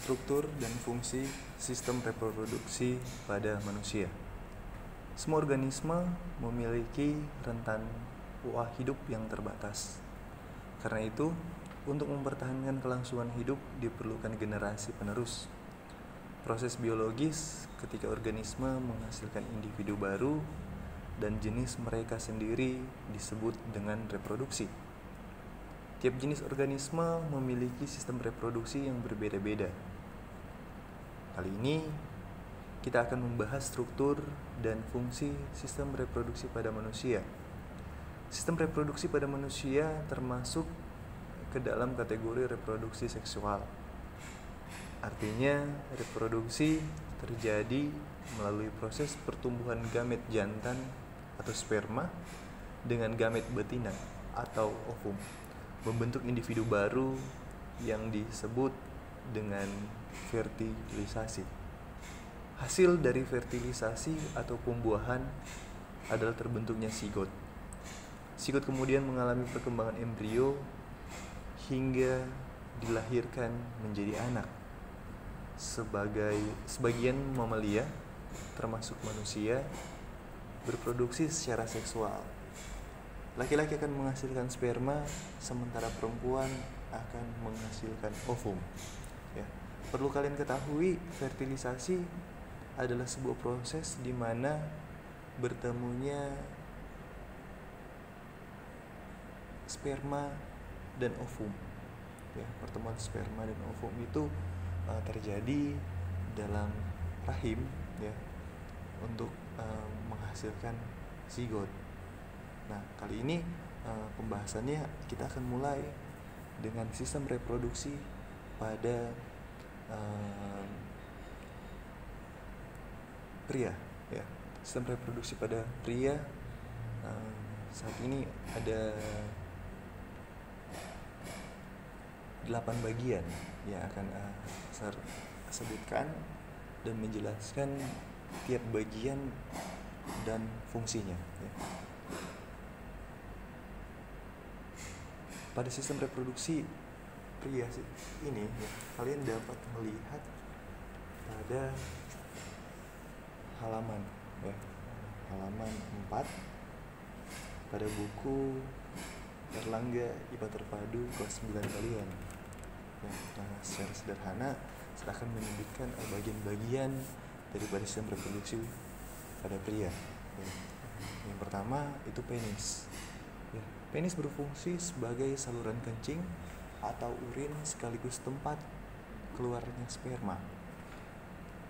struktur dan fungsi sistem reproduksi pada manusia. Semua organisme memiliki rentan pola hidup yang terbatas. Karena itu, untuk mempertahankan kelangsungan hidup diperlukan generasi penerus. Proses biologis ketika organisme menghasilkan individu baru dan jenis mereka sendiri disebut dengan reproduksi. Tiap jenis organisme memiliki sistem reproduksi yang berbeda-beda. Kali ini kita akan membahas struktur dan fungsi sistem reproduksi pada manusia. Sistem reproduksi pada manusia termasuk ke dalam kategori reproduksi seksual. Artinya, reproduksi terjadi melalui proses pertumbuhan gamet jantan atau sperma dengan gamet betina atau ovum, membentuk individu baru yang disebut dengan fertilisasi. Hasil dari fertilisasi atau pembuahan adalah terbentuknya zigot. Zigot kemudian mengalami perkembangan embrio hingga dilahirkan menjadi anak. Sebagian mamalia, termasuk manusia, berproduksi secara seksual. Laki-laki akan menghasilkan sperma, sementara perempuan akan menghasilkan ovum. Ya. Perlu kalian ketahui, fertilisasi adalah sebuah proses di mana bertemunya sperma dan ovum. Ya, pertemuan sperma dan ovum itu terjadi dalam rahim, ya, untuk menghasilkan zigot. Nah, kali ini pembahasannya kita akan mulai dengan sistem reproduksi pada pria, ya. Sistem reproduksi pada pria saat ini ada 8 bagian yang akan saya sebutkan dan menjelaskan tiap bagian dan fungsinya, ya. Pada sistem reproduksi pria ini, ya, kalian dapat melihat pada halaman 4 pada buku Erlangga IPA Terpadu kelas 9 kalian. Ya, nah, secara sederhana saya akan menyebutkan bagian-bagian daripada sistem reproduksi pada pria. Ya. Yang pertama itu penis. Ya, penis berfungsi sebagai saluran kencing atau urin sekaligus tempat keluarnya sperma.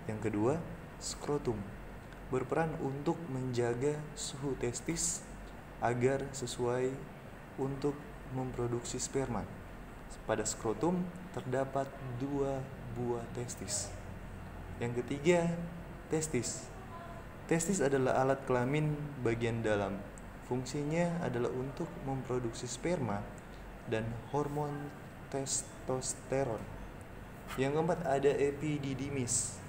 Yang kedua, skrotum berperan untuk menjaga suhu testis agar sesuai untuk memproduksi sperma. Pada skrotum terdapat 2 buah testis. Yang ketiga, testis. Testis adalah alat kelamin bagian dalam. Fungsinya adalah untuk memproduksi sperma dan hormon testosteron. Yang keempat ada epididymis,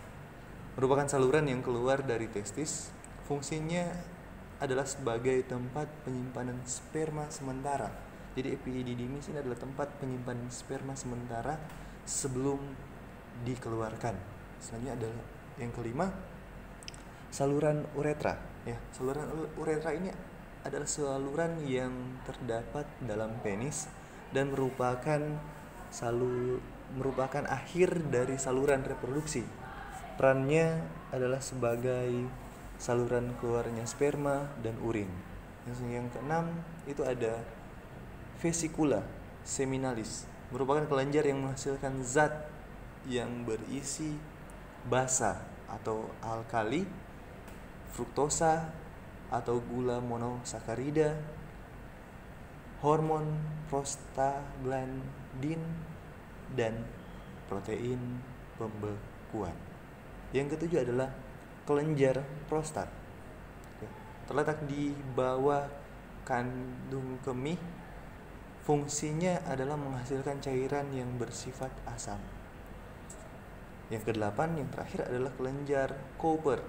merupakan saluran yang keluar dari testis. Fungsinya adalah sebagai tempat penyimpanan sperma sementara. Jadi epididymis ini adalah tempat penyimpanan sperma sementara sebelum dikeluarkan. Selanjutnya adalah yang kelima, saluran uretra. Ya, saluran uretra ini adalah saluran yang terdapat dalam penis dan merupakan akhir dari saluran reproduksi. Perannya adalah sebagai saluran keluarnya sperma dan urin. Yang keenam itu ada vesicula seminalis, merupakan kelenjar yang menghasilkan zat yang berisi basa atau alkali, fruktosa atau gula monosakarida, hormon prostaglandin, dan protein pembekuan. Yang ketujuh adalah kelenjar prostat. Terletak di bawah kandung kemih. Fungsinya adalah menghasilkan cairan yang bersifat asam. Yang kedelapan, yang terakhir adalah kelenjar Cooper,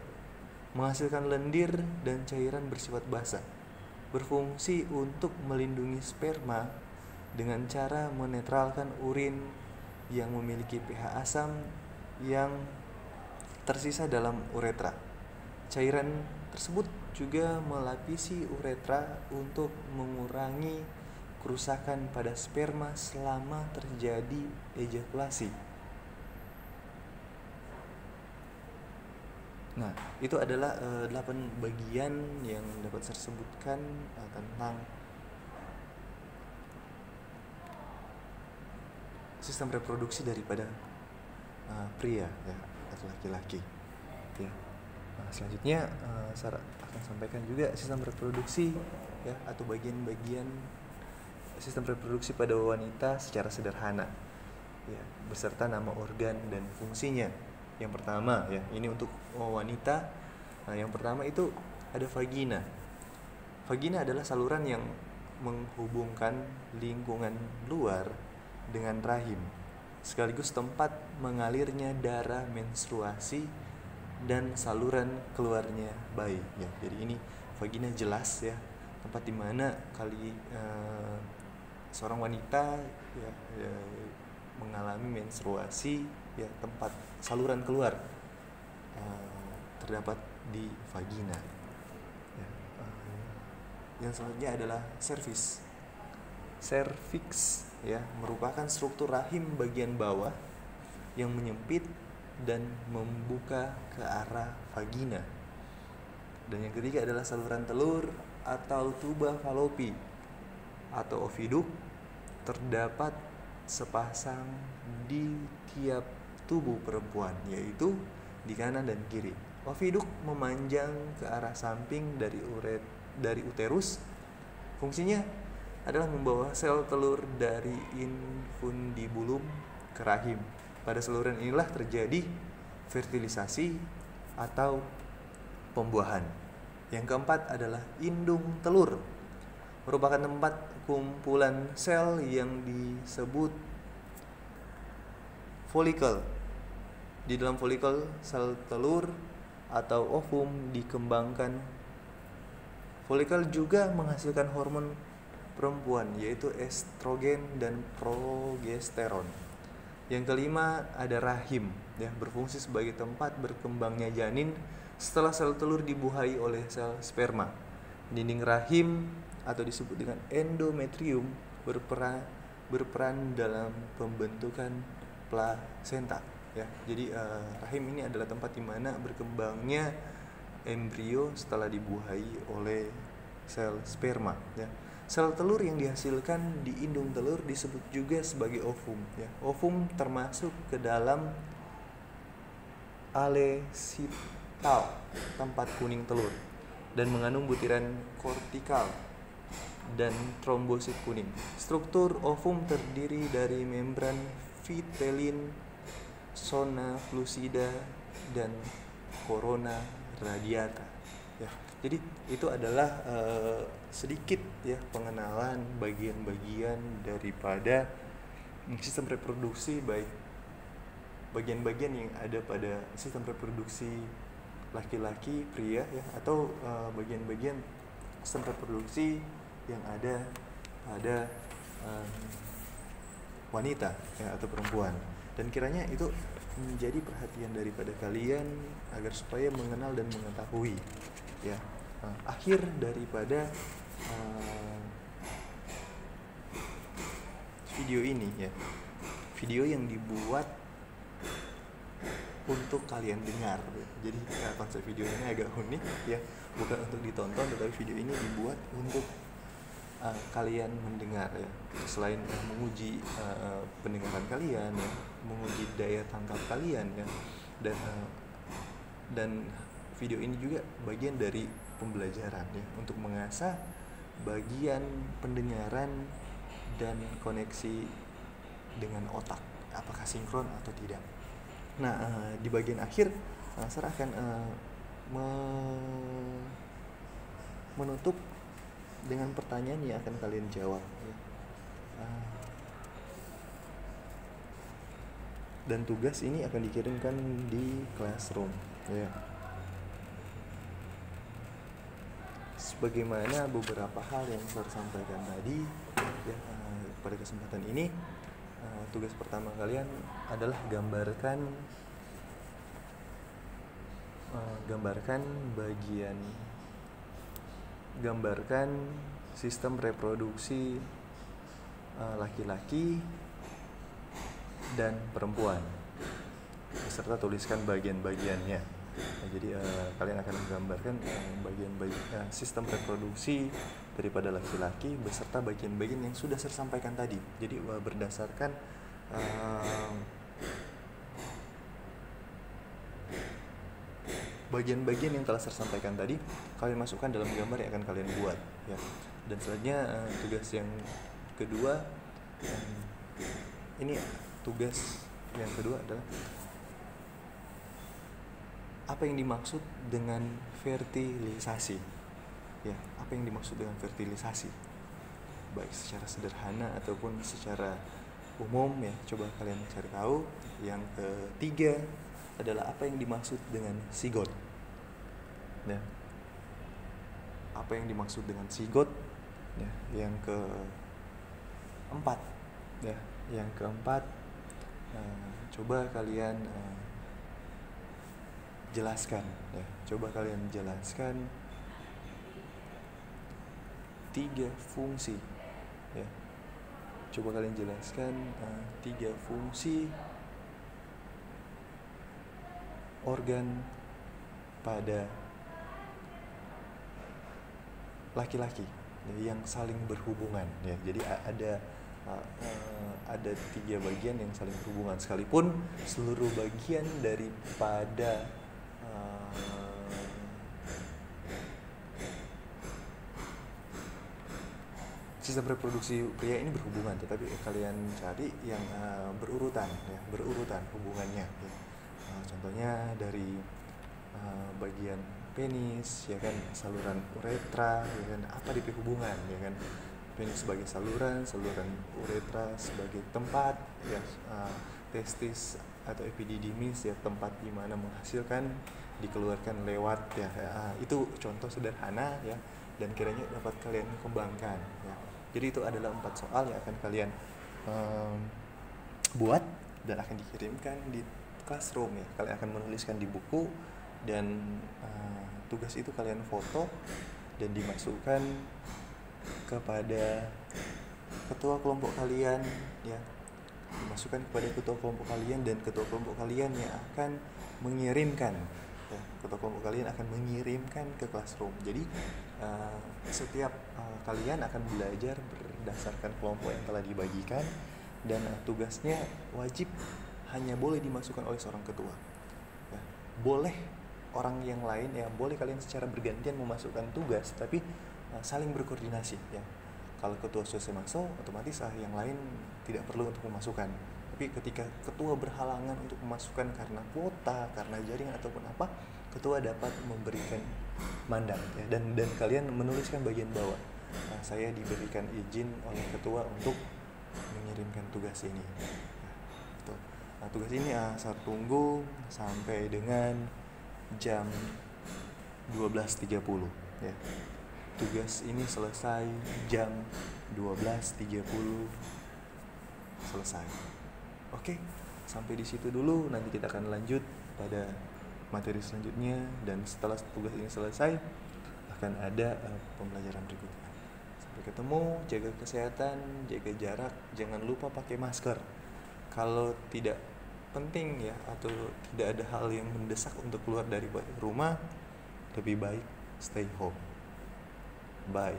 menghasilkan lendir dan cairan bersifat basa. Berfungsi untuk melindungi sperma dengan cara menetralkan urin yang memiliki pH asam yang tersisa dalam uretra. Cairan tersebut juga melapisi uretra untuk mengurangi kerusakan pada sperma selama terjadi ejakulasi. Nah, itu adalah 8 bagian yang dapat saya sebutkan tentang sistem reproduksi daripada pria ya, atau laki-laki. Ya. Nah, selanjutnya saya akan sampaikan juga sistem reproduksi ya, atau bagian-bagian sistem reproduksi pada wanita secara sederhana ya, beserta nama organ dan fungsinya. Yang pertama ya, ini untuk wanita. Nah, yang pertama itu ada vagina. Vagina adalah saluran yang menghubungkan lingkungan luar dengan rahim, sekaligus tempat mengalirnya darah menstruasi dan saluran keluarnya bayi ya. Jadi ini vagina jelas ya, tempat dimana seorang wanita ya, mengalami menstruasi ya, tempat saluran keluar terdapat di vagina ya. Yang selanjutnya adalah cervix. Cervix ya, merupakan struktur rahim bagian bawah yang menyempit dan membuka ke arah vagina. Dan yang ketiga adalah saluran telur atau tuba falopi atau oviduk, terdapat sepasang di tiap tubuh perempuan, yaitu di kanan dan kiri. Oviduk memanjang ke arah samping dari uterus. Fungsinya adalah membawa sel telur dari infundibulum ke rahim. Pada saluran inilah terjadi fertilisasi atau pembuahan. Yang keempat adalah indung telur, merupakan tempat kumpulan sel yang disebut folikel. Di dalam folikel, sel telur atau ovum dikembangkan. Folikel juga menghasilkan hormon perempuan, yaitu estrogen dan progesteron. Yang kelima ada rahim ya, berfungsi sebagai tempat berkembangnya janin setelah sel telur dibuahi oleh sel sperma. Dinding rahim atau disebut dengan endometrium berperan dalam pembentukan plasenta ya. Jadi rahim ini adalah tempat di mana berkembangnya embrio setelah dibuahi oleh sel sperma ya. Sel telur yang dihasilkan di indung telur disebut juga sebagai ovum ya. Ovum termasuk ke dalam alesital, tempat kuning telur, dan mengandung butiran kortikal dan trombosit kuning. Struktur ovum terdiri dari membran vitelin, zona flusida, dan corona radiata ya. Jadi itu adalah sedikit ya pengenalan bagian-bagian daripada sistem reproduksi, baik bagian-bagian yang ada pada sistem reproduksi laki-laki, pria ya, atau bagian-bagian sistem reproduksi yang ada pada wanita ya, atau perempuan. Dan kiranya itu menjadi perhatian daripada kalian agar supaya mengenal dan mengetahui ya. Akhir daripada video ini ya, video yang dibuat untuk kalian dengar. Jadi konsep video ini agak unik ya, bukan untuk ditonton, tetapi video ini dibuat untuk kalian mendengar ya. Selain menguji pendengaran kalian ya, menguji daya tangkap kalian ya, dan video ini juga bagian dari pembelajaran ya, untuk mengasah bagian pendengaran dan koneksi dengan otak, apakah sinkron atau tidak. Nah, di bagian akhir saya akan menutup dengan pertanyaan yang akan kalian jawab ya. Dan tugas ini akan dikirimkan di classroom ya. Sebagaimana beberapa hal yang saya sampaikan tadi ya, pada kesempatan ini tugas pertama kalian adalah gambarkan gambarkan sistem reproduksi laki-laki dan perempuan beserta tuliskan bagian-bagiannya. Nah, jadi kalian akan menggambarkan bagian-bagian sistem reproduksi daripada laki-laki beserta bagian-bagian yang sudah saya sampaikan tadi. Jadi berdasarkan bagian-bagian yang telah saya sampaikan tadi, kalian masukkan dalam gambar yang akan kalian buat, ya. Dan selanjutnya tugas yang kedua, ini tugas yang kedua adalah apa yang dimaksud dengan fertilisasi, ya. Apa yang dimaksud dengan fertilisasi, baik secara sederhana ataupun secara umum, ya. Coba kalian cari tahu. Yang ketiga adalah apa yang dimaksud dengan zigot, ya. Apa yang dimaksud dengan zigot, ya. Yang keempat, ya. Yang keempat, coba kalian jelaskan, ya. Coba kalian jelaskan 3 fungsi, ya. Coba kalian jelaskan 3 fungsi organ pada laki-laki, ya, yang saling berhubungan, ya. Jadi ada 3 bagian yang saling berhubungan, sekalipun seluruh bagian daripada sistem reproduksi pria ini berhubungan, tetapi kalian cari yang berurutan, ya, berurutan hubungannya, ya. Contohnya dari bagian penis, ya kan, saluran uretra, ya kan, apa di hubungan, ya kan, penis sebagai saluran uretra sebagai tempat, ya, testis atau epididymis, ya, tempat di mana menghasilkan, dikeluarkan lewat, ya. Itu contoh sederhana, ya, dan kiranya dapat kalian kembangkan, ya. Jadi itu adalah 4 soal yang akan kalian buat dan akan dikirimkan di classroom, ya. Kalian akan menuliskan di buku, dan tugas itu kalian foto dan dimasukkan kepada ketua kelompok kalian, ya. Dimasukkan kepada ketua kelompok kalian, dan ketua kelompok kalian yang akan mengirimkan, ya. Ketua kelompok kalian akan mengirimkan ke classroom. Jadi setiap kalian akan belajar berdasarkan kelompok yang telah dibagikan, dan tugasnya wajib hanya boleh dimasukkan oleh seorang ketua, ya. Boleh orang yang lain, ya, boleh kalian secara bergantian memasukkan tugas, tapi saling berkoordinasi, ya. Kalau ketua sudah masuk, otomatis yang lain tidak perlu untuk memasukkan. Tapi ketika ketua berhalangan untuk memasukkan karena kuota, karena jaringan ataupun apa, ketua dapat memberikan mandat, ya, dan kalian menuliskan bagian bawah, saya diberikan izin oleh ketua untuk mengirimkan tugas ini. Tugas ini saya tunggu sampai dengan jam 12.30, ya. Tugas ini selesai jam 12.30 selesai. Oke, sampai di situ dulu. Nanti kita akan lanjut pada materi selanjutnya, dan setelah tugas ini selesai akan ada pembelajaran berikutnya. Sampai ketemu, jaga kesehatan, jaga jarak, jangan lupa pakai masker. Kalau tidak penting, ya, atau tidak ada hal yang mendesak untuk keluar dari rumah, lebih baik stay home. Bye.